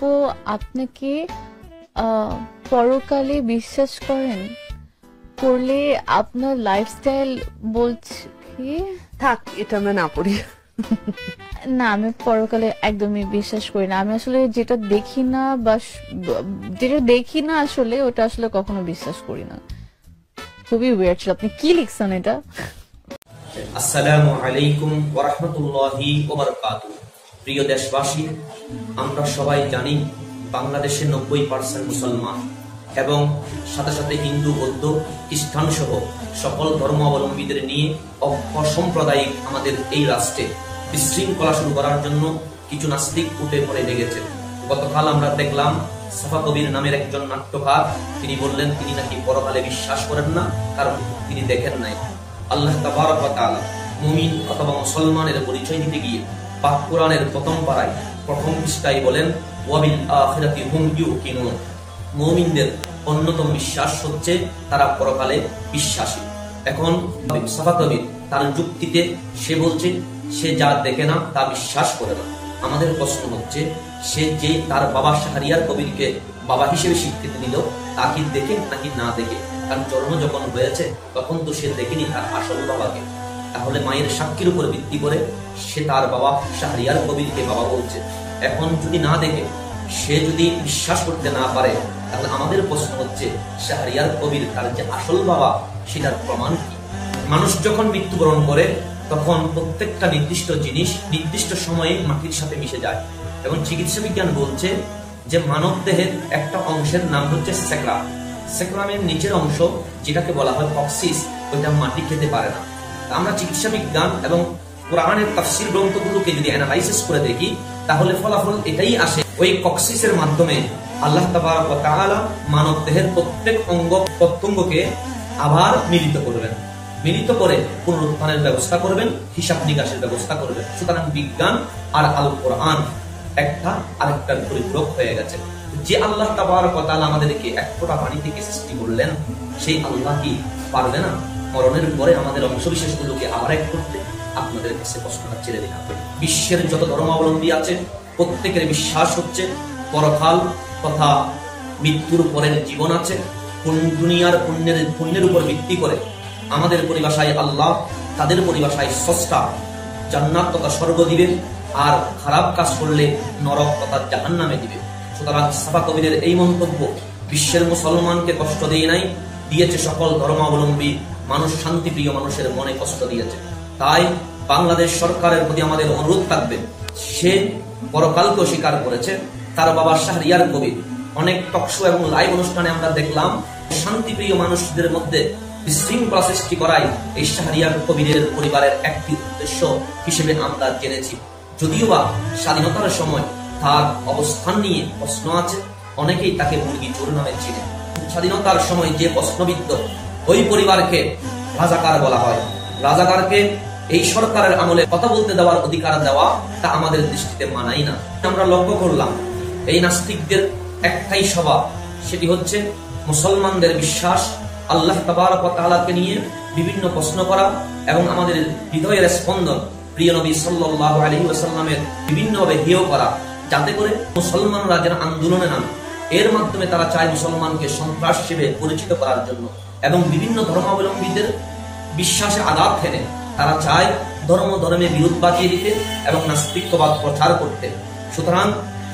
আপু, আপনি কি পরকালে বিশ্বাস করেন? করলে আপনার লাইফস্টাইল বলছি কি? থাক, এটা আমরা না পড়ি। না, আমি পরকালে একদমই বিশ্বাস করি না। আমি আসলে যেটা দেখি না বা যেটা দেখি না আসলে ওটা আসলে কখনো বিশ্বাস করি না। খুবই ওয়্যার্ড ছিল। আপনি কি লিখছেন এটা? আসসালামু আলাইকুম ওয়া রাহমাতুল্লাহি ওয়া বারাকাতুহু। প্রিয় দেশবাসী, আমরা সবাই জানি বাংলাদেশে 90% মুসলমান এবং সাথে সাথে হিন্দু, বৌদ্ধ, খ্রিস্টান সহ সকল ধর্মাবলম্বীদের নিয়ে অসাম্প্রদায়িক আমাদের এই রাষ্ট্রে বিশৃঙ্খলা শুরু করার জন্য কিছু নাস্তিক উঠে পড়ে লেগেছে। গতকাল আমরা দেখলাম সাফা কবির নামের একজন নাট্যকার, তিনি বললেন তিনি নাকি পরকালে বিশ্বাস করেন না, কারণ তিনি দেখেন নাই। আল্লাহ তাবারক ওয়া তাআলা মুমিন অথবা মুসলমানের পরিচয় দিতে গিয়ে পাক কোরআনের প্রথম পারায় প্রথম পৃষ্ঠায় বলেন, ওয়াবিল আখিরাতি হুম ইউকিনুন। মুমিনদের অন্যতম বিশ্বাস হচ্ছে তারা পরকালে বিশ্বাসী। এখন সাফা কবির তার যুক্তিতে সে বলছে সে যা দেখে না তা বিশ্বাস করে না। আমাদের প্রশ্ন হচ্ছে, সে যে তার বাবা শাহরিয়ার কবিরকে বাবা হিসেবে স্বীকৃতি দিল, তা কি দেখে নাকি না দেখে? কারণ জন্ম যখন হয়েছে তখন তো সে দেখেনি তার আসল বাবাকে। তাহলে মায়ের সাক্ষীর উপর ভিত্তি করে সে তার বাবা শাহরিয়ার কবিরকে বাবা বলছে। এখন যদি না দেখে, সে যদি বিশ্বাস করতে না পারে, তাহলে আমাদের প্রশ্ন হচ্ছে শাহরিয়ার কবির তার যে আসল বাবা সেটার প্রমাণ কি? মানুষ যখন মৃত্যুবরণ করে তখন প্রত্যেকটা নির্দিষ্ট জিনিস নির্দিষ্ট সময়ে মাটির সাথে মিশে যায় এবং চিকিৎসা বিজ্ঞান বলছে যে মানব দেহের একটা অংশের নাম হচ্ছে সেক্রাম। সেক্রামের নিচের অংশ যেটাকে বলা হয় কক্সিস, ওইটা মাটি খেতে পারে না। আমরা চিকিৎসা বিজ্ঞান এবং কোরআনের তাফসীর গ্রন্থগুলোকে যদি অ্যানালাইসিস করে দেখি, তাহলে ফলাফল এটাই আসে, ওই কক্সিসের মাধ্যমে আল্লাহ তাবারক ওয়া তাআলা মানব দেহের প্রত্যেক অঙ্গ প্রত্যঙ্গকে আবার মিলিত করবেন, মিলিত করে পুনরুত্থানের ব্যবস্থা করবেন, হিসাব নিকাশের ব্যবস্থা করবেন। সুতরাং বিজ্ঞান আর আল কোরআন একটা আরেকটার পরিপূরক হয়ে গেছে। যে আল্লাহ তাবারক ওয়া তাআলা আমাদেরকে এক ফোঁটা পানি থেকে সৃষ্টি করলেন, সেই আল্লাহ কি পারবে না মরণের পরে আমাদের অংশবিশেষগুলোকে আবার এক করতে? আপনাদের কাছে প্রশ্নটা ছেড়ে দিতে হবে। বিশ্বের যত ধর্মাবলম্বী আছে প্রত্যেকের বিশ্বাস হচ্ছে পরকাল তথা মৃত্যুর পরের জীবন আছে। দুনিয়ার পুণ্যের উপর ভিত্তি করে আমাদের পরিভাষায় আল্লাহ, তাদের পরিভাষায় স্রষ্টা জান্নাত তথা স্বর্গ দিবে, আর খারাপ কাজ করলে নরক তথা জাহান্নামে দিবে। সুতরাং সাফা কবিরের এই মন্তব্য বিশ্বের মুসলমানকে কষ্ট দিয়ে নাই, দিয়েছে সকল ধর্মাবলম্বী মানুষ, শান্তিপ্রিয় মানুষের মনে কষ্ট দিয়েছে। তাই বাংলাদেশ সরকারের প্রতি আমাদের অনুরোধ থাকবে, সে পরকালকে অস্বীকার করেছে। তার বাবা শাহরিয়ার কবির অনেক টকশো এবং লাইভ অনুষ্ঠানে আমরা দেখলাম শান্তিপ্রিয় মানুষদের মধ্যে বিশৃঙ্খলা সৃষ্টি করাই এই শাহরিয়ার কবিরের পরিবারের একটি উদ্দেশ্য হিসেবে আমরা জেনেছি। যদিও বা স্বাধীনতার সময় তার অবস্থান নিয়ে প্রশ্ন আছে, অনেকেই তাকে মুরগি চোর নামে চিনে। স্বাধীনতার সময় যে প্রশ্নবিদ্ধ, ওই পরিবারকে রাজাকার বলা হয়। রাজাকারকে এই সরকারের আমলে কথা বলতে দেওয়ার অধিকার দেওয়া, তা আমাদের দৃষ্টিতে মানাই না। আমরা লক্ষ্য করলাম এই নাস্তিকদের একটাই স্বভাব, সেটি হচ্ছে মুসলমানদের বিশ্বাস আল্লাহ তাবারক ওয়া তাআলাকে নিয়ে বিভিন্ন প্রশ্ন করা এবং আমাদের হৃদয়ের স্পন্দন প্রিয় নবী সাল্লাল্লাহু আলাইহি ওয়াসাল্লামের বিভিন্নভাবে হেয় করা, যাতে করে মুসলমানরা যেন আন্দোলনে নামে। এর মাধ্যমে তারা চায় মুসলমানকে সন্ত্রাস হিসেবে পরিচিত করার জন্য এবং বিভিন্ন ধর্মাবলম্বীদের বিশ্বাসে আঘাত হেনে তারা চায় ধর্মে বিরোধ বাঁধিয়ে দিতে এবং নাস্তিকবাদ প্রচার করতে। সুতরাং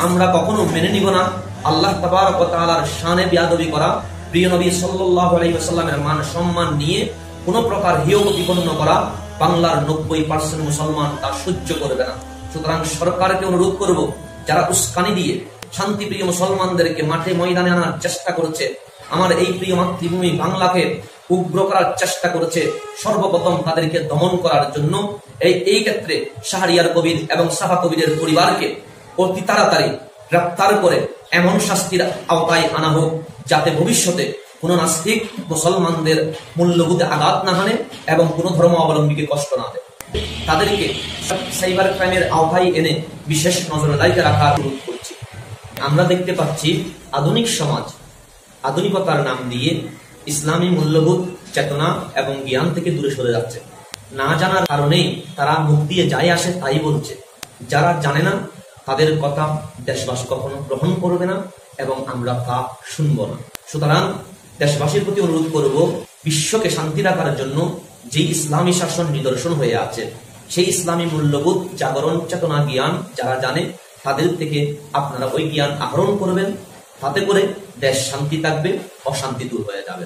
আমরা কখনো মেনে নিব না আল্লাহ তাবারক ওয়া তাআলার শানে বেয়াদবি করা, প্রিয় নবী সাল্লাল্লাহু আলাইহি ওয়াসাল্লামের মান সম্মান নিয়ে কোন প্রকার হেয় প্রতিপন্ন করা। বাংলার 90% মুসলমান তা সহ্য করবে না। সুতরাং সরকারকে অনুরোধ করব, যারা উস্কানি দিয়ে শান্তিপ্রিয় মুসলমানদেরকে মাঠে ময়দানে আনার চেষ্টা করেছে, আমার এই প্রিয় মাতৃভূমি বাংলাকে উগ্র করার চেষ্টা করেছে, সর্বপ্রথম তাদেরকে দমন করার জন্য এই ক্ষেত্রে শাহরিয়ার কবির এবং সাফা কবিরের পরিবারকে অতি তাড়াতাড়ি গ্রেফতার করে এমন শাস্তির আওতায় আনা হোক, যাতে ভবিষ্যতে কোন নাস্তিক মুসলমানদের মূল্যবোধে আঘাত না হানে এবং কোন ধর্মাবলম্বীকে কষ্ট না দেয়। তাদেরকে সাইবার ক্রাইমের আওতায় এনে বিশেষ নজরদারিতে রাখার অনুরোধ করছি। আমরা দেখতে পাচ্ছি আধুনিক সমাজ আধুনিকতার নাম দিয়ে ইসলামী মূল্যবোধ, চেতনা এবং জ্ঞান থেকে দূরে সরে যাচ্ছে। না জানার কারণেই তারা মুখ দিয়ে যাই আসে তাই বলছে। যারা জানে না তাদের কথা দেশবাসী কখনো গ্রহণ করবে না এবং আমরা তা শুনবো না। সুতরাং দেশবাসীর প্রতি অনুরোধ করব, বিশ্বকে শান্তি রাখার জন্য যে ইসলামী শাসন নিদর্শন হয়ে আছে, সেই ইসলামী মূল্যবোধ জাগরণ চেতনা জ্ঞান যারা জানে তাদের থেকে আপনারা ওই জ্ঞান আহরণ করবেন। তাতে করে দেশ শান্তি থাকবে, অশান্তি দূর হয়ে যাবে।